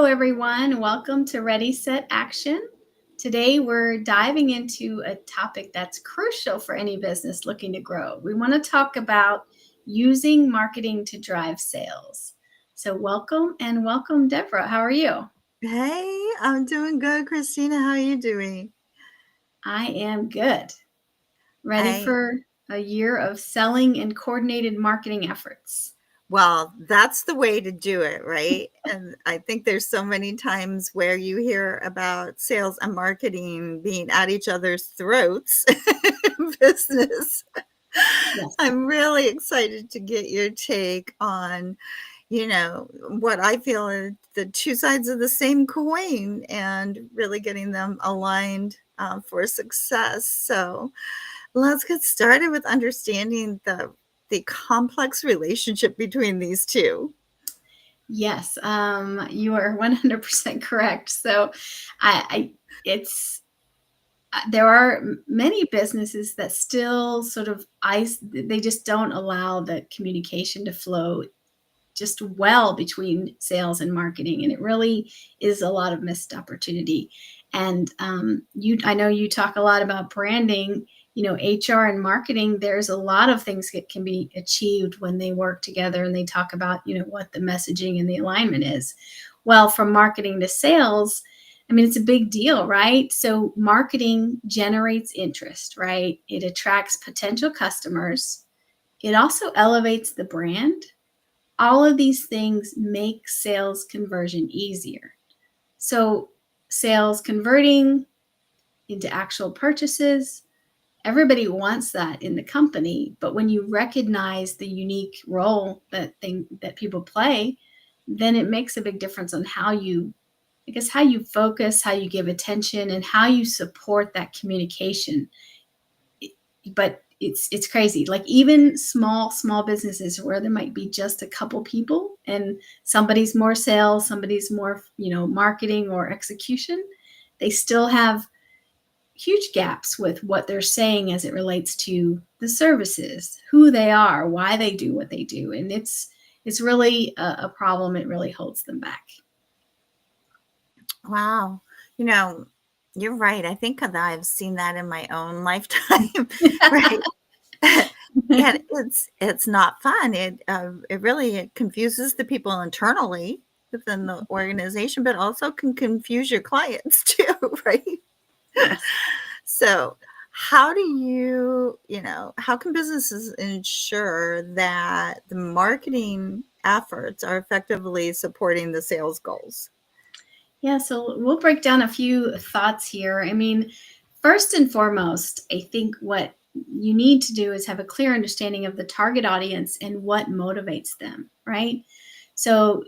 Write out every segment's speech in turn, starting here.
everyone. Welcome to Ready, Set, Action. Today, we're diving into a topic that's crucial for any business looking to grow. We want to talk about using marketing to drive sales. So, welcome, Deborah. How are you? Hey, I'm doing good, Christina. How are you doing? I am good. Ready I for a year of selling and coordinated marketing efforts. well, that's the way to do it, right? And I think there's so many times where you hear about sales and marketing being at each other's throats in business. Yes. I'm really excited to get your take on, what I feel are the two sides of the same coin and really getting them aligned for success. So, let's get started with understanding the complex relationship between these two. Yes, you are 100% correct. So, I it's there are many businesses that still sort of they just don't allow the communication to flow just well between sales and marketing, and it really is a lot of missed opportunity. And I know you talk a lot about branding. HR and marketing, there's a lot of things that can be achieved when they work together and they talk about what the messaging and the alignment is. Well, from marketing to sales, I mean, it's a big deal, right? So marketing generates interest, right? It attracts potential customers. It also elevates the brand. All of these things make sales conversion easier. So, sales converting into actual purchases, everybody wants that in the company, but when you recognize the unique role that people play, then it makes a big difference on how you focus, how you give attention, and how you support that communication. But it's crazy, like even small businesses where there might be just a couple people and somebody's more sales, somebody's more marketing or execution, they still have huge gaps with what they're saying as it relates to the services, who they are, why they do what they do, and it's really a problem. It really holds them back. Wow. You know, you're right. I think that I've seen that in my own lifetime, right? And it's not fun. It really it confuses the people internally within the organization, but also can confuse your clients too, right? Yes. So, how do how can businesses ensure that the marketing efforts are effectively supporting the sales goals? Yeah, so we'll break down a few thoughts here. I mean, first and foremost, I think what you need to do is have a clear understanding of the target audience and what motivates them, right? So,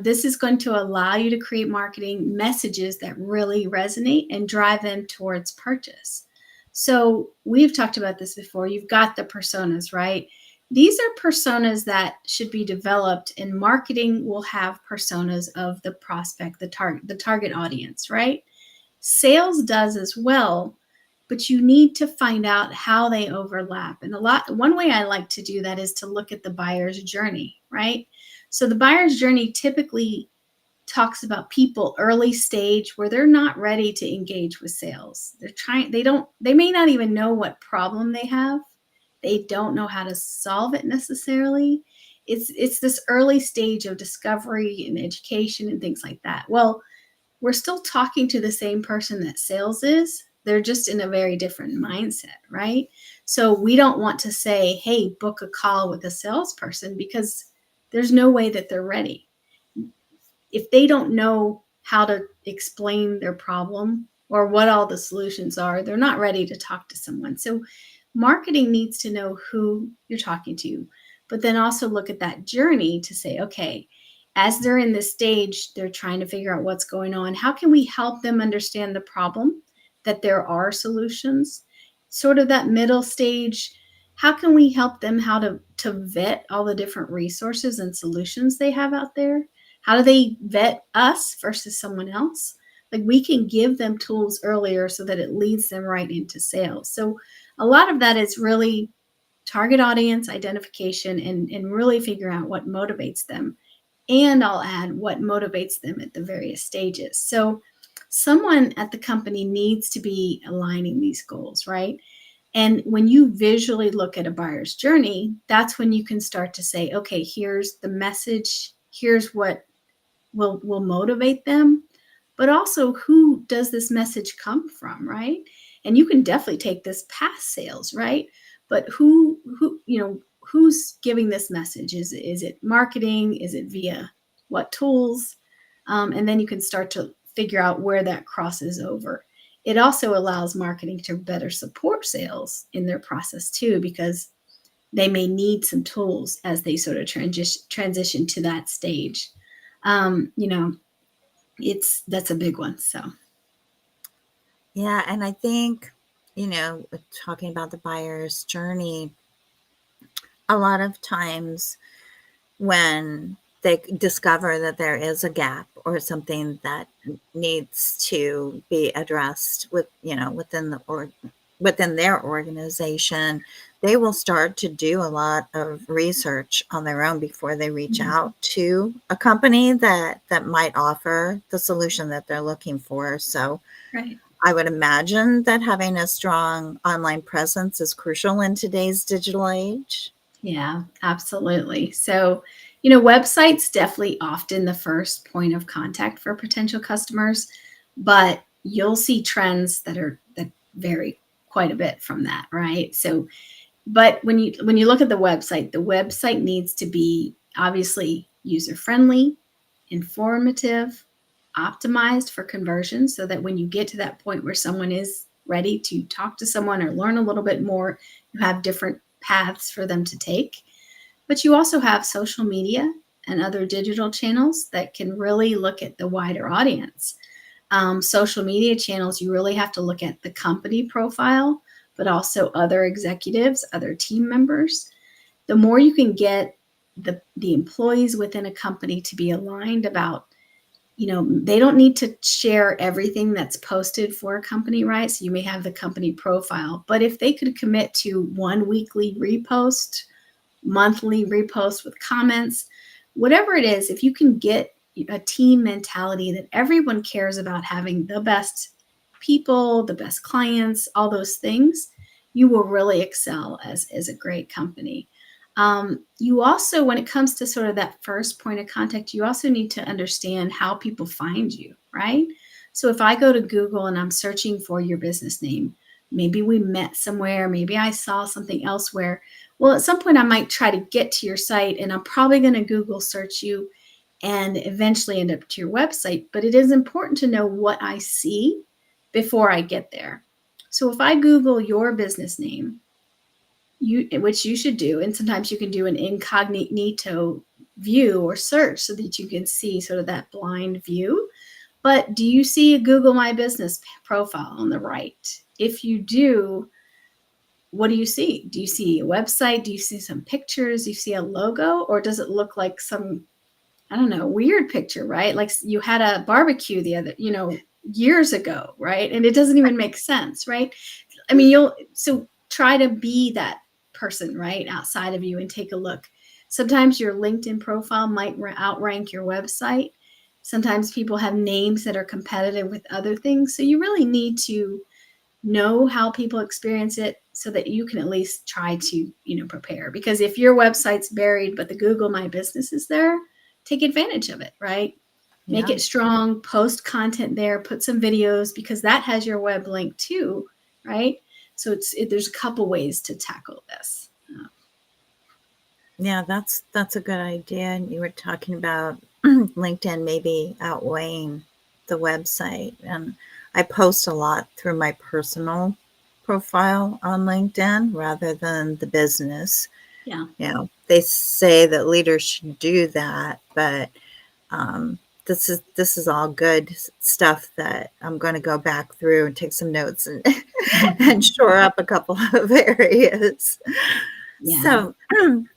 this is going to allow you to create marketing messages that really resonate and drive them towards purchase. So, we've talked about this before. You've got the personas, right? These are personas that should be developed, and marketing will have personas of the prospect, the target audience, right? Sales does as well, but you need to find out how they overlap. And one way I like to do that is to look at the buyer's journey, right? So the buyer's journey typically talks about people early stage where they're not ready to engage with sales. They may not even know what problem they have. They don't know how to solve it necessarily. It's this early stage of discovery and education and things like that. Well, we're still talking to the same person that sales is. They're just in a very different mindset, right? So we don't want to say, hey, book a call with a salesperson, because there's no way that they're ready. If they don't know how to explain their problem or what all the solutions are, they're not ready to talk to someone. So marketing needs to know who you're talking to, but then also look at that journey to say, okay, as they're in this stage, they're trying to figure out what's going on. How can we help them understand the problem, that there are solutions? Sort of that middle stage, how can we help them how to vet all the different resources and solutions they have out there? How do they vet us versus someone else? Like, we can give them tools earlier so that it leads them right into sales. So a lot of that is really target audience identification and really figure out what motivates them. and I'll add what motivates them at the various stages. So someone at the company needs to be aligning these goals, right? And when you visually look at a buyer's journey, that's when you can start to say, okay, here's the message, here's what will motivate them, but also who does this message come from, right? And you can definitely take this past sales, right? But who's giving this message? Is it marketing? Is it via what tools? And then you can start to figure out where that crosses over. It also allows marketing to better support sales in their process too, because they may need some tools as they sort of transition to that stage. You know, that's a big one. So Yeah, and I think, talking about the buyer's journey, a lot of times when they discover that there is a gap or something that needs to be addressed within their organization, they will start to do a lot of research on their own before they reach out to a company that might offer the solution that they're looking for. So right. I would imagine that having a strong online presence is crucial in today's digital age. Yeah, absolutely. So, websites definitely often the first point of contact for potential customers, but you'll see trends that vary quite a bit from that, right? So, but when you look at the website needs to be obviously user friendly, informative, optimized for conversion, so that when you get to that point where someone is ready to talk to someone or learn a little bit more, you have different paths for them to take. But you also have social media and other digital channels that can really look at the wider audience. Social media channels, you really have to look at the company profile, but also other executives, other team members. The more you can get the employees within a company to be aligned about, they don't need to share everything that's posted for a company, right? So you may have the company profile, but if they could commit to one weekly repost, monthly repost with comments, whatever it is, if you can get a team mentality that everyone cares about having the best people, the best clients, all those things, you will really excel as a great company. You also, when it comes to sort of that first point of contact, you also need to understand how people find you, right? So if I go to Google and I'm searching for your business name, maybe we met somewhere, maybe I saw something elsewhere. Well, at some point I might try to get to your site and I'm probably going to Google search you and eventually end up to your website. But it is important to know what I see before I get there. So if I Google your business name, which you should do, and sometimes you can do an incognito view or search so that you can see sort of that blind view. But do you see a Google My Business profile on the right? If you do, what do you see? Do you see a website? Do you see some pictures? Do you see a logo? Or does it look like some, I don't know, weird picture, right? Like you had a barbecue years ago, right? And it doesn't even make sense, right? I mean, so try to be that person, right, outside of you and take a look. Sometimes your LinkedIn profile might outrank your website. Sometimes people have names that are competitive with other things. So you really need to know how people experience it so that you can at least try to, prepare. Because if your website's buried, but the Google My Business is there, take advantage of it, right? Make Yeah. it strong, post content there, put some videos because that has your web link too, right? So there's a couple ways to tackle this. Yeah, that's a good idea. And you were talking about LinkedIn maybe outweighing the website. And I post a lot through my personal profile on LinkedIn rather than the business. Yeah. They say that leaders should do that, but um, this is all good stuff that I'm going to go back through and take some notes and and shore up a couple of areas. Yeah. So,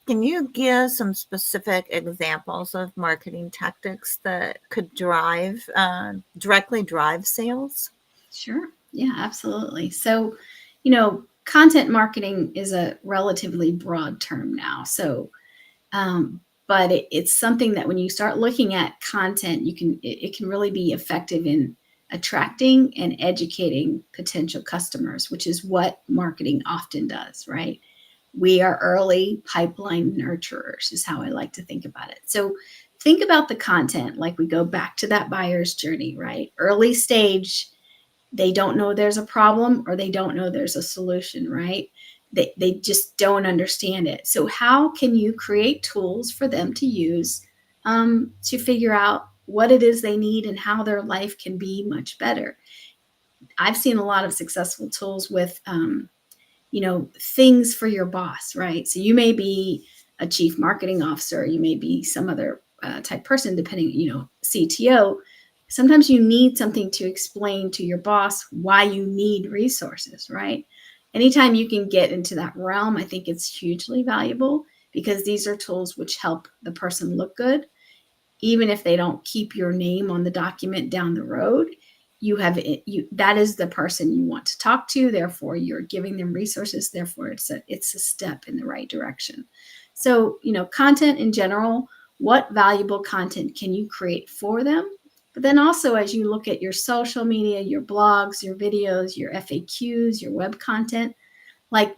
can you give some specific examples of marketing tactics that could directly drive sales? Sure. Yeah, absolutely. So, content marketing is a relatively broad term now. So, but it's something that when you start looking at content, it can really be effective in attracting and educating potential customers, which is what marketing often does, right? We are early pipeline nurturers, is how I like to think about it. So think about the content like we go back to that buyer's journey, right? Early stage, they don't know there's a problem or they don't know there's a solution, right? They just don't understand it. So, how can you create tools for them to use to figure out what it is they need and how their life can be much better? I've seen a lot of successful tools with things for your boss, right? So you may be a chief marketing officer, you may be some other type person, depending, CTO. Sometimes you need something to explain to your boss why you need resources, right? Anytime you can get into that realm, I think it's hugely valuable because these are tools which help the person look good even if they don't keep your name on the document down the road. That is the person you want to talk to, therefore you're giving them resources, therefore it's a step in the right direction. So content in general, what valuable content can you create for them? But then also, as you look at your social media, your blogs, your videos, your FAQs, your web content, like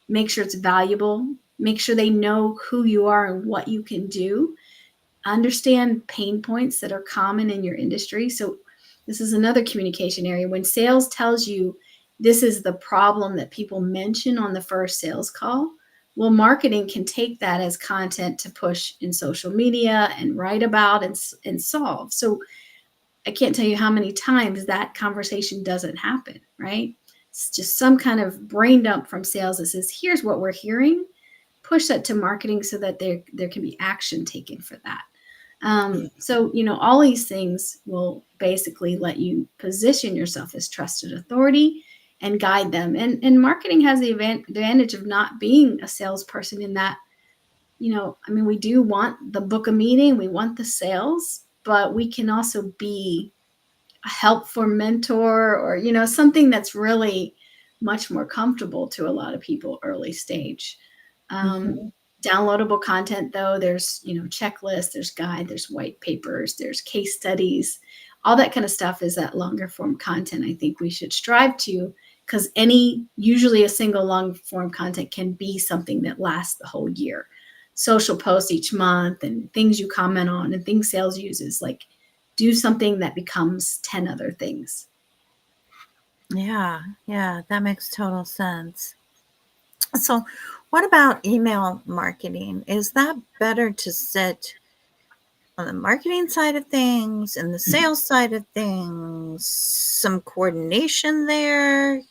make sure it's valuable, make sure they know who you are and what you can do, understand pain points that are common in your industry. So this is another communication area. When sales tells you this is the problem that people mention on the first sales call, well, marketing can take that as content to push in social media and write about and solve. So I can't tell you how many times that conversation doesn't happen, right? It's just some kind of brain dump from sales that says, here's what we're hearing, push that to marketing so that there can be action taken for that. So, all these things will basically let you position yourself as trusted authority and guide them. And marketing has the advantage of not being a salesperson in that, we do want the book a meeting, we want the sales, but we can also be a helpful mentor or, something that's really much more comfortable to a lot of people early stage. Mhm. Downloadable content, though, there's checklists, there's guide, there's white papers, there's case studies, all that kind of stuff is that longer form content I think we should strive to, because usually a single long form content can be something that lasts the whole year. Social posts each month and things you comment on and things sales uses, like do something that becomes 10 other things. Yeah, yeah, that makes total sense. So, what about email marketing? Is that better to sit on the marketing side of things and the sales side of things? Some coordination there?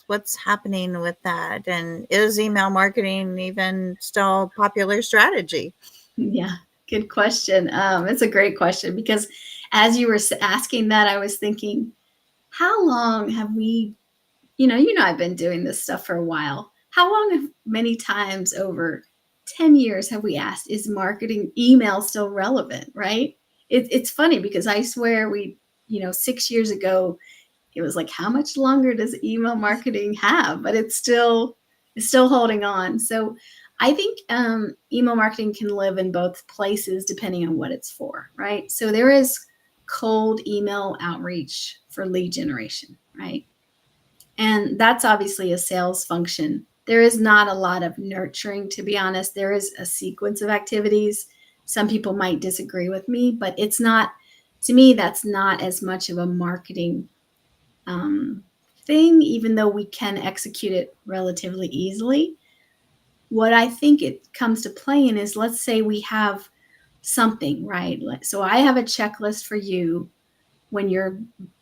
What's happening with that? And is email marketing even still a popular strategy? Yeah, good question. It's a great question because as you were asking that, I was thinking, how long have we, I've been doing this stuff for a while. How long have many times over 10 years have we asked, is marketing email still relevant? Right? It's funny because I swear 6 years ago, it was like, how much longer does email marketing have? But it's still holding on. So I think email marketing can live in both places depending on what it's for, right? So there is cold email outreach for lead generation, right? And that's obviously a sales function. There is not a lot of nurturing, to be honest. There is a sequence of activities. Some people might disagree with me, but it's not, to me, that's not as much of a marketing um, thing, even though we can execute it relatively easily. What I think it comes to play in is, let's say we have something, right? So I have a checklist for you when you're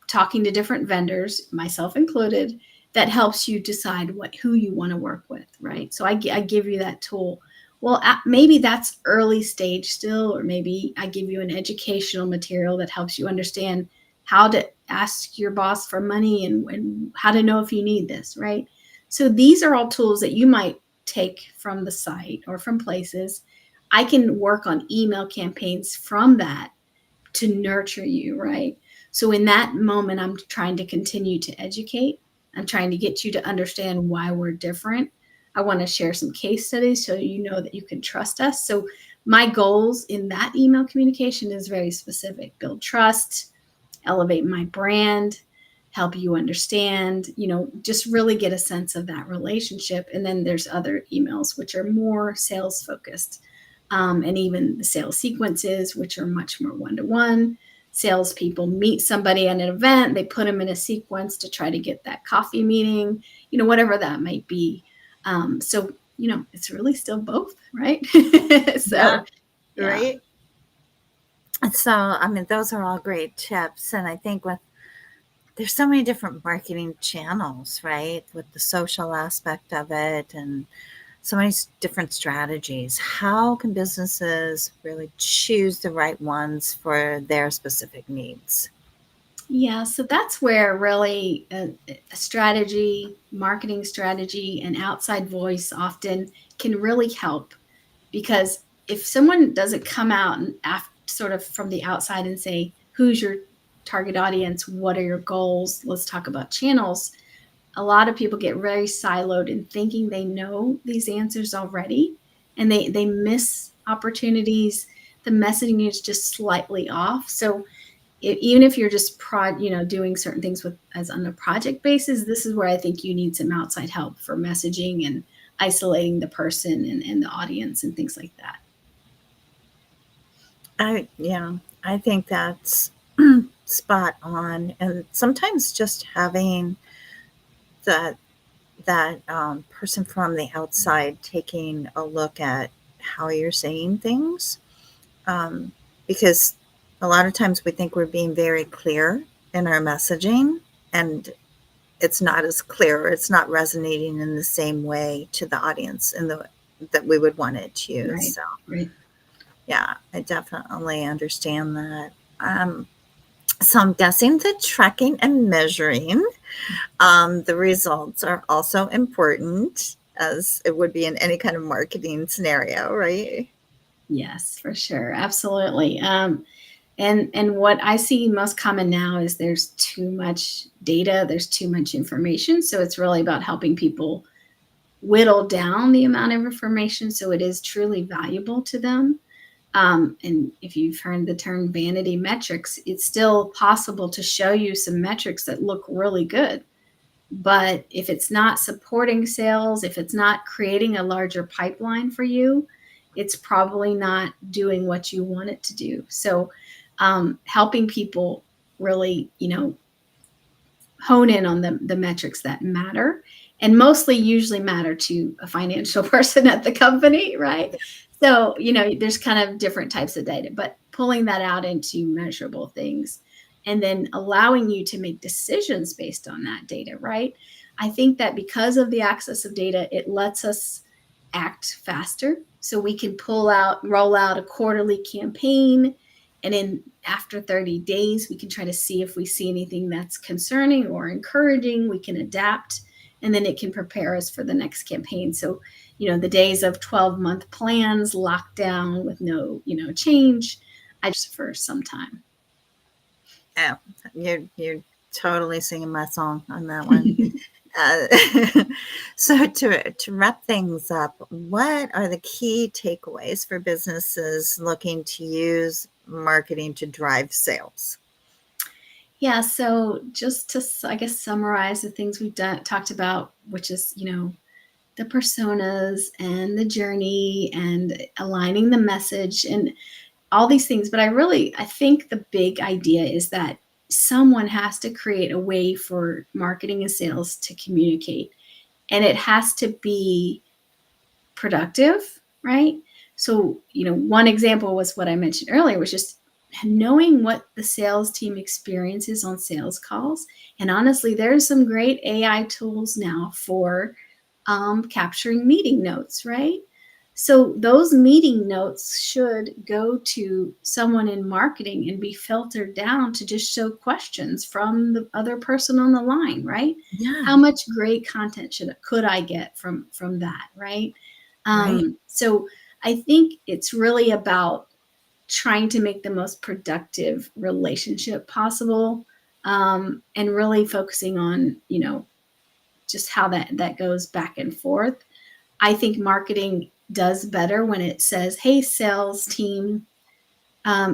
talking to different vendors, myself included, that helps you decide who you want to work with, right? So I give you that tool. Well, maybe that's early stage still, or maybe I give you an educational material that helps you understand how to ask your boss for money and how to know if you need this, right? So these are all tools that you might take from the site or from places. I can work on email campaigns from that to nurture you, right? So in that moment, I'm trying to continue to educate. I'm trying to get you to understand why we're different. I want to share some case studies so you know that you can trust us. So my goals in that email communication is very specific: build trust, elevate my brand, help you understand, just really get a sense of that relationship. And then there's other emails which are more sales focused, and even the sales sequences, which are much more one-to-one. Salespeople meet somebody at an event, they put them in a sequence to try to get that coffee meeting, whatever that might be. So, it's really still both, right? So, yeah. Right. So, I mean, those are all great tips. And I think there's so many different marketing channels, right? With the social aspect of it and so many different strategies. How can businesses really choose the right ones for their specific needs? Yeah, so that's where really a strategy, marketing strategy, and outside voice often can really help. Because if someone doesn't come out and sort of from the outside and say, who's your target audience? What are your goals? Let's talk about channels. A lot of people get very siloed in thinking they know these answers already, and they miss opportunities. The messaging is just slightly off. So even if you're just doing certain things as on a project basis, this is where I think you need some outside help for messaging and isolating the person and the audience and things like that. I think that's spot on. And sometimes just having that person from the outside taking a look at how you're saying things, um, because a lot of times we think we're being very clear in our messaging, and it's not as clear. It's not resonating in the same way to the audience in the that we would want it to. Right. So Right. yeah, I definitely understand that. So I'm guessing that tracking and measuring the results are also important, as it would be in any kind of marketing scenario, right? Yes, for sure. Absolutely. And what I see most common now is there's too much data, there's too much information. So it's really about helping people whittle down the amount of information so it is truly valuable to them. And if you've heard the term vanity metrics, it's still possible to show you some metrics that look really good. But if it's not supporting sales, if it's not creating a larger pipeline for you, it's probably not doing what you want it to do. So, helping people really, hone in on the metrics that matter, and mostly usually matter to a financial person at the company, right? So, there's kind of different types of data, but pulling that out into measurable things and then allowing you to make decisions based on that data, right? I think that because of the access of data, it lets us act faster. So we can roll out a quarterly campaign, and in after 30 days, we can try to see if we see anything that's concerning or encouraging. We can adapt, and then it can prepare us for the next campaign. So, the days of 12-month plans locked down with no, change, I just for some time. Yeah, you're totally singing my song on that one. Uh, so to wrap things up, what are the key takeaways for businesses looking to use marketing to drive sales? Yeah, so just to, I guess, summarize the things we've talked about, which is, the personas and the journey and aligning the message and all these things. But I think the big idea is that someone has to create a way for marketing and sales to communicate, and it has to be productive, right? So, one example was what I mentioned earlier, was just knowing what the sales team experiences on sales calls. And honestly, there's some great AI tools now for capturing meeting notes, right? So those meeting notes should go to someone in marketing and be filtered down to just show questions from the other person on the line, right? Yeah, How much great content could I get from that, right? right. So I think it's really about trying to make the most productive relationship possible, and really focusing on, just how that goes back and forth. I think marketing does better when it says, hey, sales team,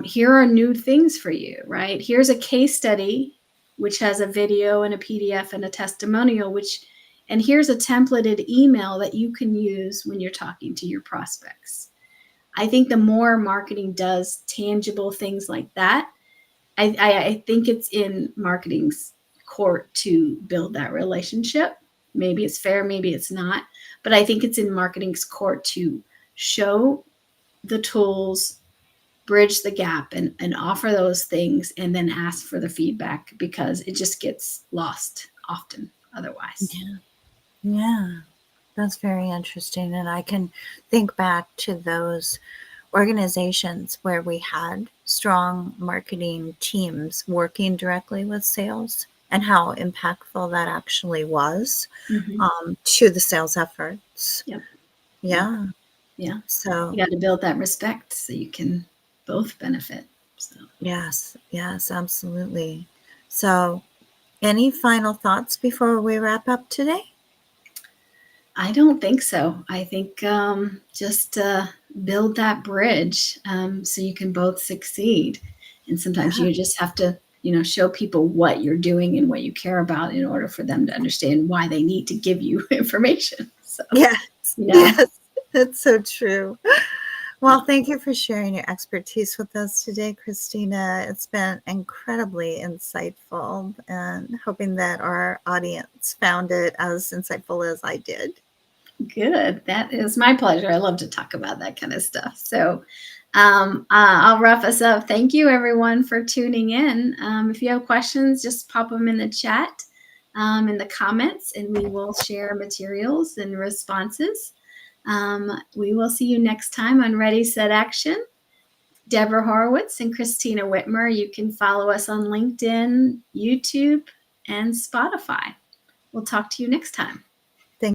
here are new things for you, right? Here's a case study, which has a video and a PDF and a testimonial, and here's a templated email that you can use when you're talking to your prospects. I think the more marketing does tangible things like that, I think it's in marketing's court to build that relationship. Maybe it's fair, maybe it's not, but I think it's in marketing's court to show the tools, bridge the gap, and offer those things, and then ask for the feedback, because it just gets lost often otherwise. Yeah, that's very interesting. And I can think back to those organizations where we had strong marketing teams working directly with sales and how impactful that actually was to the sales efforts. Yep. Yeah. Yeah. So You got to build that respect so you can both benefit. So yes, absolutely. So any final thoughts before we wrap up today? I don't think so. I think just build that bridge so you can both succeed. And sometimes you just have to, show people what you're doing and what you care about in order for them to understand why they need to give you information. So, yes, that's so true. Well, thank you for sharing your expertise with us today, Christina. It's been incredibly insightful, and hoping that our audience found it as insightful as I did. Good. That is my pleasure. I love to talk about that kind of stuff. So I'll wrap us up. Thank you, everyone, for tuning in. If you have questions, just pop them in the chat, in the comments, and we will share materials and responses. We will see you next time on Ready, Set, Action. Deborah Horowitz and Christina Whitmer. You can follow us on LinkedIn, YouTube, and Spotify. We'll talk to you next time.